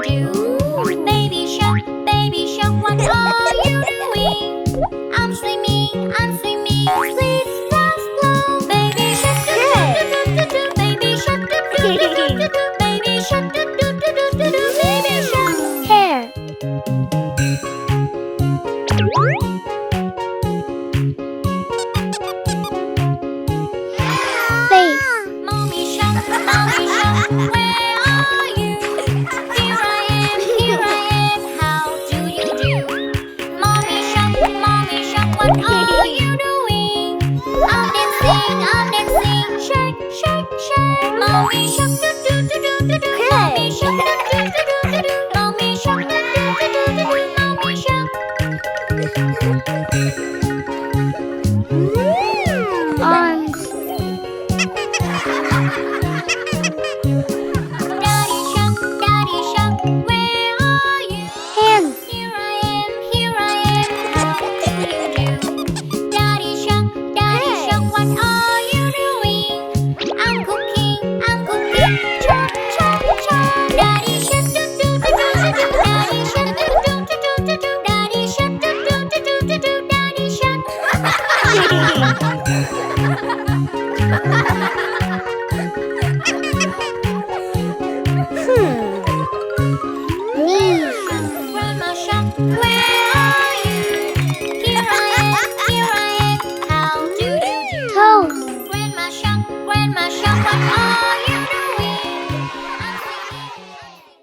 do? Baby shark, what are you doing? I'm swimming, please just flow. Baby shark, do do do do do, baby shark, do do do do do, baby shark, do do do do do do, baby shark. Hair. Face. Mommy shark, where are you? Here I am, how do you do? Mommy shark, what are you doing? I'm dancing, shark, shark, shark. Mommy shark,